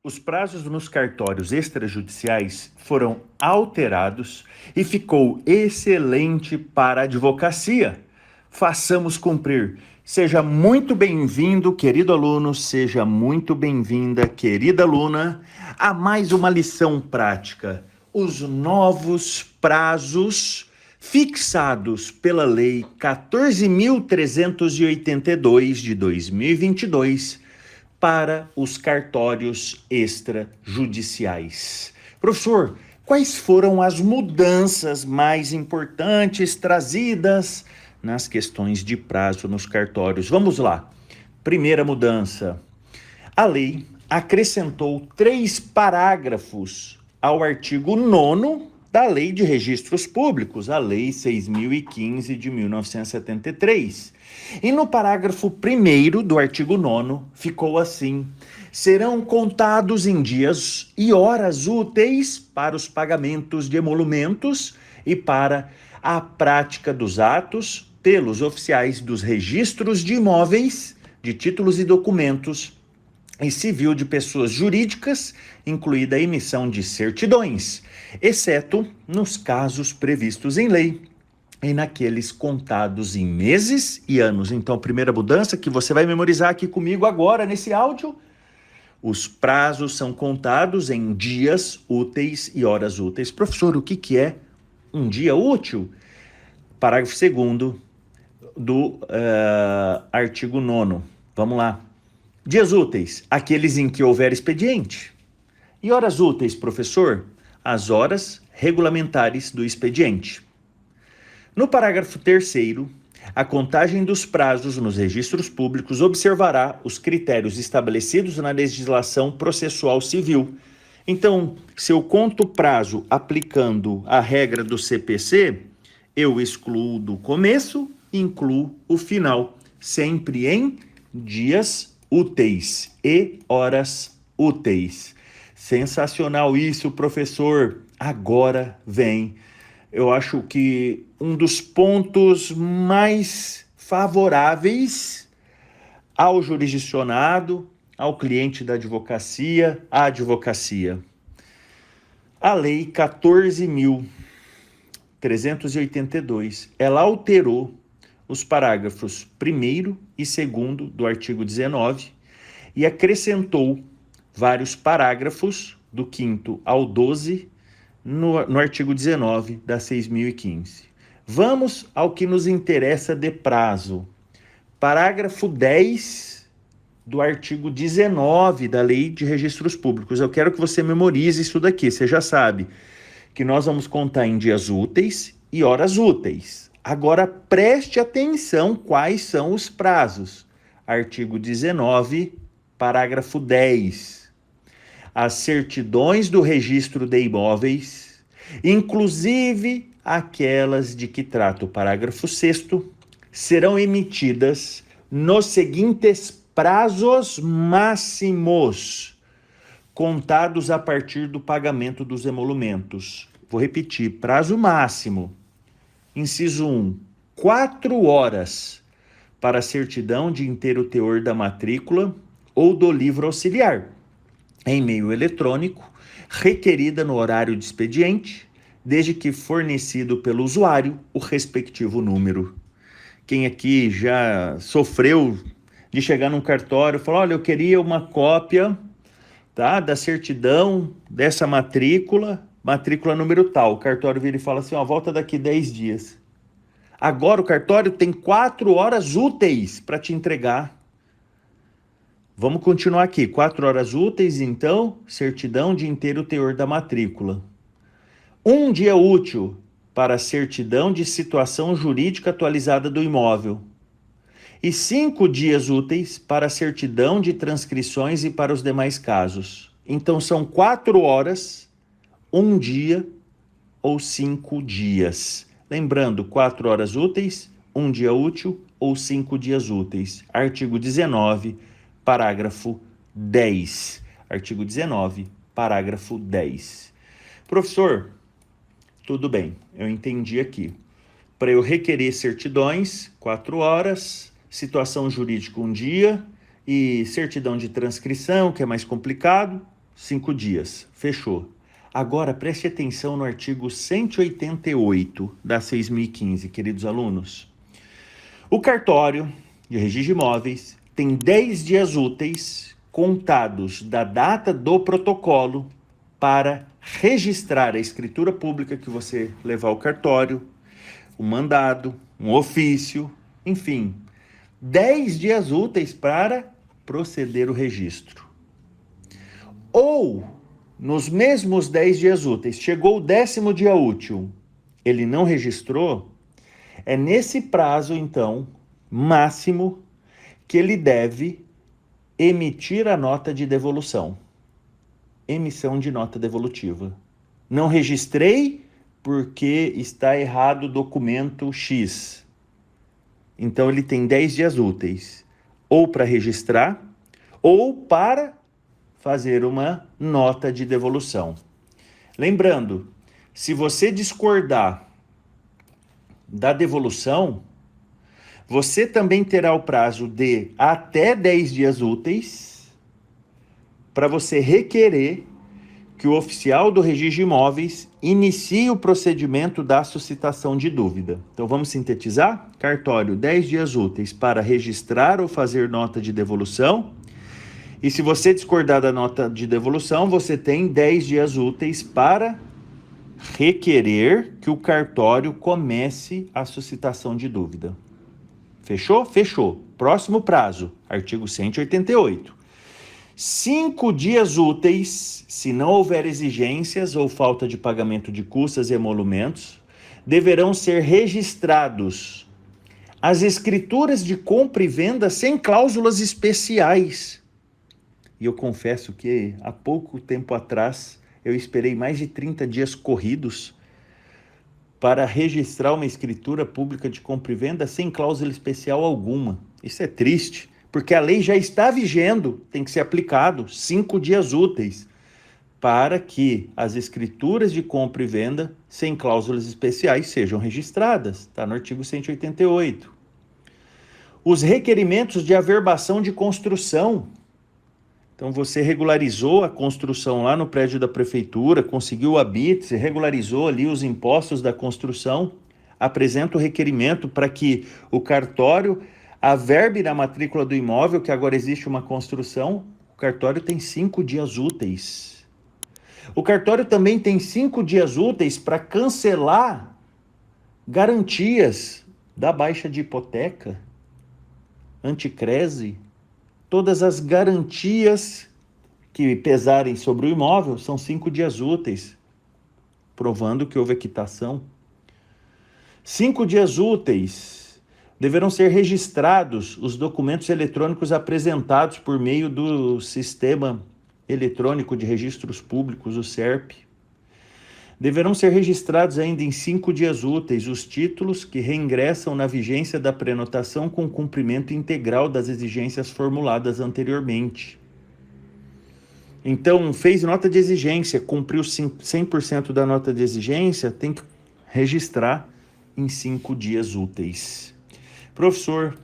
Os prazos nos cartórios extrajudiciais foram alterados e ficou excelente para a advocacia. Façamos cumprir. Seja muito bem-vindo, querido aluno, seja muito bem-vinda, querida aluna, a mais uma lição prática. Os novos prazos fixados pela Lei 14.382 de 2022 para os cartórios extrajudiciais. Professor, quais foram as mudanças mais importantes trazidas nas questões de prazo nos cartórios? Vamos lá. Primeira mudança. A lei acrescentou 3 parágrafos ao artigo 9º da Lei de Registros Públicos, a Lei 6.015 de 1973. E no parágrafo 1º do artigo 9º ficou assim: serão contados em dias e horas úteis para os pagamentos de emolumentos e para a prática dos atos pelos oficiais dos registros de imóveis, de títulos e documentos e civil de pessoas jurídicas, incluída a emissão de certidões, exceto nos casos previstos em lei e naqueles contados em meses e anos. Então, a primeira mudança que você vai memorizar aqui comigo agora nesse áudio: os prazos são contados em dias úteis e horas úteis. Professor, o que é um dia útil? Parágrafo 2º do artigo 9º. Vamos lá. Dias úteis, aqueles em que houver expediente. E horas úteis, professor? As horas regulamentares do expediente. No parágrafo 3º, a contagem dos prazos nos registros públicos observará os critérios estabelecidos na legislação processual civil. Então, se eu conto prazo aplicando a regra do CPC, eu excluo do começo e incluo o final, sempre em dias úteis e horas úteis. Sensacional isso, professor. Agora vem, eu acho que um dos pontos mais favoráveis ao jurisdicionado, ao cliente da advocacia, à advocacia. A Lei 14.382, ela alterou os parágrafos 1º e 2º do artigo 19 e acrescentou vários parágrafos do 5º ao 12 no artigo 19 da 6.015. Vamos ao que nos interessa de prazo. Parágrafo 10 do artigo 19 da Lei de Registros Públicos. Eu quero que você memorize isso daqui. Você já sabe que nós vamos contar em dias úteis e horas úteis. Agora preste atenção quais são os prazos. Artigo 19, parágrafo 10. As certidões do registro de imóveis, inclusive aquelas de que trata o parágrafo 6º, serão emitidas nos seguintes prazos máximos, contados a partir do pagamento dos emolumentos. Vou repetir: prazo máximo. Inciso 1, 4 horas para a certidão de inteiro teor da matrícula ou do livro auxiliar, em meio eletrônico, requerida no horário de expediente, desde que fornecido pelo usuário o respectivo número. Quem aqui já sofreu de chegar num cartório e falar: olha, eu queria uma cópia, tá, da certidão dessa matrícula número tal. O cartório vira e fala assim: ó, volta daqui 10 dias. Agora o cartório tem 4 horas úteis para te entregar. Vamos continuar aqui. 4 horas úteis, então, certidão de inteiro teor da matrícula. 1 dia útil para a certidão de situação jurídica atualizada do imóvel. E 5 dias úteis para a certidão de transcrições e para os demais casos. Então, são 4 horas, 1 dia ou 5 dias. Lembrando, 4 horas úteis, 1 dia útil ou 5 dias úteis. Artigo 19, parágrafo 10. Artigo 19, parágrafo 10. Professor, tudo bem, eu entendi aqui. Para eu requerer certidões, 4 horas, situação jurídica 1 dia e certidão de transcrição, que é mais complicado, 5 dias. Fechou. Agora, preste atenção no artigo 188 da 6.015, queridos alunos. O cartório de registro de imóveis tem 10 dias úteis contados da data do protocolo para registrar a escritura pública que você levar ao cartório, um mandado, um ofício, enfim, 10 dias úteis para proceder o registro. Ou, nos mesmos 10 dias úteis, chegou o 10º dia útil, ele não registrou, é nesse prazo, então, máximo, que ele deve emitir a nota de devolução. Emissão de nota devolutiva. Não registrei porque está errado o documento X. Então ele tem 10 dias úteis, ou para registrar, ou para fazer uma nota de devolução. Lembrando, se você discordar da devolução, você também terá o prazo de até 10 dias úteis para você requerer que o oficial do registro de imóveis inicie o procedimento da suscitação de dúvida. Então vamos sintetizar? Cartório, 10 dias úteis para registrar ou fazer nota de devolução. E se você discordar da nota de devolução, você tem 10 dias úteis para requerer que o cartório comece a suscitação de dúvida. Fechou? Fechou. Próximo prazo, artigo 188. 5 dias úteis, se não houver exigências ou falta de pagamento de custas e emolumentos, deverão ser registrados as escrituras de compra e venda sem cláusulas especiais. E eu confesso que há pouco tempo atrás eu esperei mais de 30 dias corridos para registrar uma escritura pública de compra e venda sem cláusula especial alguma. Isso é triste, porque a lei já está vigendo, tem que ser aplicado 5 dias úteis para que as escrituras de compra e venda sem cláusulas especiais sejam registradas. Está no artigo 188. Os requerimentos de averbação de construção. Então você regularizou a construção lá no prédio da prefeitura, conseguiu o habite, regularizou ali os impostos da construção, apresenta o requerimento para que o cartório averbe na matrícula do imóvel, que agora existe uma construção. O cartório tem 5 dias úteis. O cartório também tem 5 dias úteis para cancelar garantias da baixa de hipoteca, anticrese. Todas as garantias que pesarem sobre o imóvel são 5 dias úteis, provando que houve quitação. 5 dias úteis deverão ser registrados os documentos eletrônicos apresentados por meio do Sistema Eletrônico de Registros Públicos, o SERP. Deverão ser registrados ainda em 5 dias úteis os títulos que reingressam na vigência da prenotação com cumprimento integral das exigências formuladas anteriormente. Então, fez nota de exigência, cumpriu 100% da nota de exigência, tem que registrar em 5 dias úteis. Professor,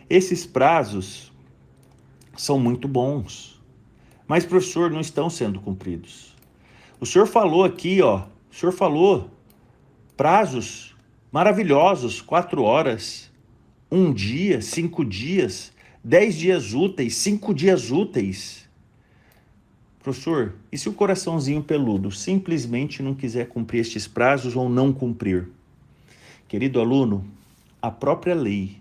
esses prazos são muito bons, mas, professor, não estão sendo cumpridos. O senhor falou aqui, o senhor falou prazos maravilhosos, 4 horas, 1 dia, 5 dias, 10 dias úteis, 5 dias úteis. Professor, e se o coraçãozinho peludo simplesmente não quiser cumprir estes prazos ou não cumprir? Querido aluno, a própria lei,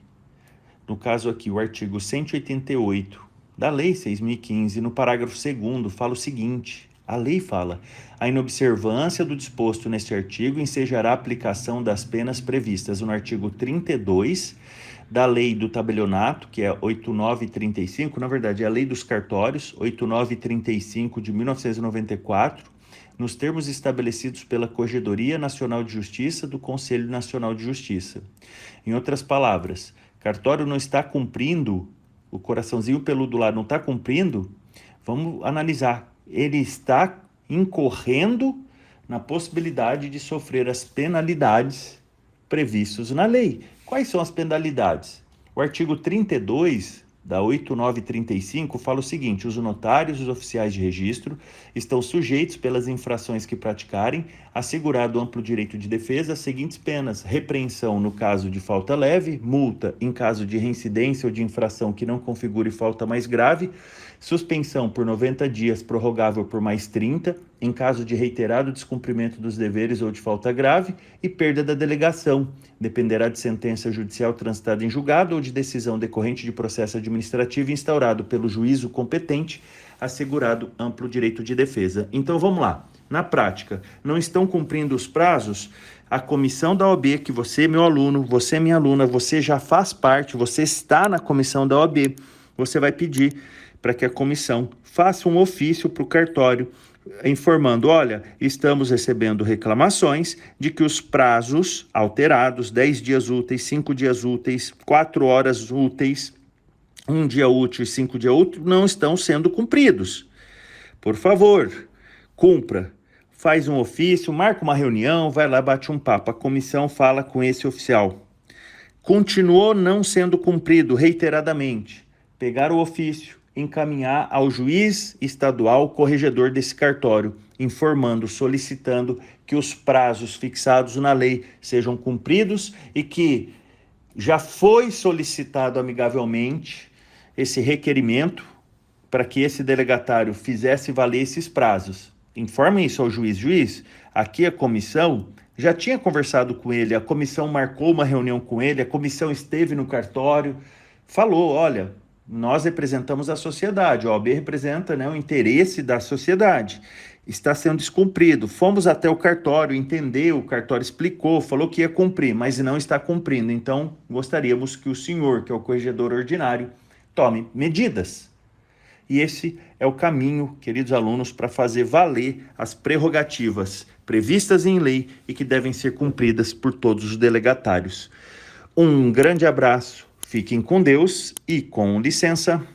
no caso aqui o artigo 188 da Lei 6.015, no parágrafo 2º, fala o seguinte: a lei fala: a inobservância do disposto neste artigo ensejará a aplicação das penas previstas no artigo 32 da Lei do Tabelionato, que é 8935, na verdade é a Lei dos Cartórios, 8935 de 1994, nos termos estabelecidos pela Corregedoria Nacional de Justiça do Conselho Nacional de Justiça. Em outras palavras, cartório não está cumprindo, o coraçãozinho peludo lá não está cumprindo, vamos analisar. Ele está incorrendo na possibilidade de sofrer as penalidades previstas na lei. Quais são as penalidades? O artigo 32 da 8935, fala o seguinte: os notários e os oficiais de registro estão sujeitos, pelas infrações que praticarem, assegurado amplo direito de defesa, as seguintes penas: repreensão no caso de falta leve, multa em caso de reincidência ou de infração que não configure falta mais grave, suspensão por 90 dias, prorrogável por mais 30, em caso de reiterado descumprimento dos deveres ou de falta grave, e perda da delegação, dependerá de sentença judicial transitada em julgado ou de decisão decorrente de processo administrativo instaurado pelo juízo competente, assegurado amplo direito de defesa. Então vamos lá. Na prática, não estão cumprindo os prazos? A comissão da OAB, que você, meu aluno, você, minha aluna, você já faz parte, você está na comissão da OAB, você vai pedir para que a comissão faça um ofício para o cartório informando: olha, estamos recebendo reclamações de que os prazos alterados, 10 dias úteis, 5 dias úteis, 4 horas úteis, 1 dia útil e 5 dias úteis, não estão sendo cumpridos. Por favor, cumpra. Faz um ofício, marca uma reunião, vai lá, bate um papo. A comissão fala com esse oficial. Continuou não sendo cumprido reiteradamente. Pegar o ofício, encaminhar ao juiz estadual corregedor desse cartório, informando, solicitando que os prazos fixados na lei sejam cumpridos e que já foi solicitado amigavelmente esse requerimento para que esse delegatário fizesse valer esses prazos. Informe isso ao juiz. Juiz, aqui a comissão já tinha conversado com ele, a comissão marcou uma reunião com ele, a comissão esteve no cartório, falou: olha, nós representamos a sociedade, a OAB representa, né, o interesse da sociedade, está sendo descumprido. Fomos até o cartório, entendeu, o cartório explicou, falou que ia cumprir, mas não está cumprindo. Então, gostaríamos que o senhor, que é o corregedor ordinário, tome medidas. E esse é o caminho, queridos alunos, para fazer valer as prerrogativas previstas em lei e que devem ser cumpridas por todos os delegatários. Um grande abraço, fiquem com Deus e com licença.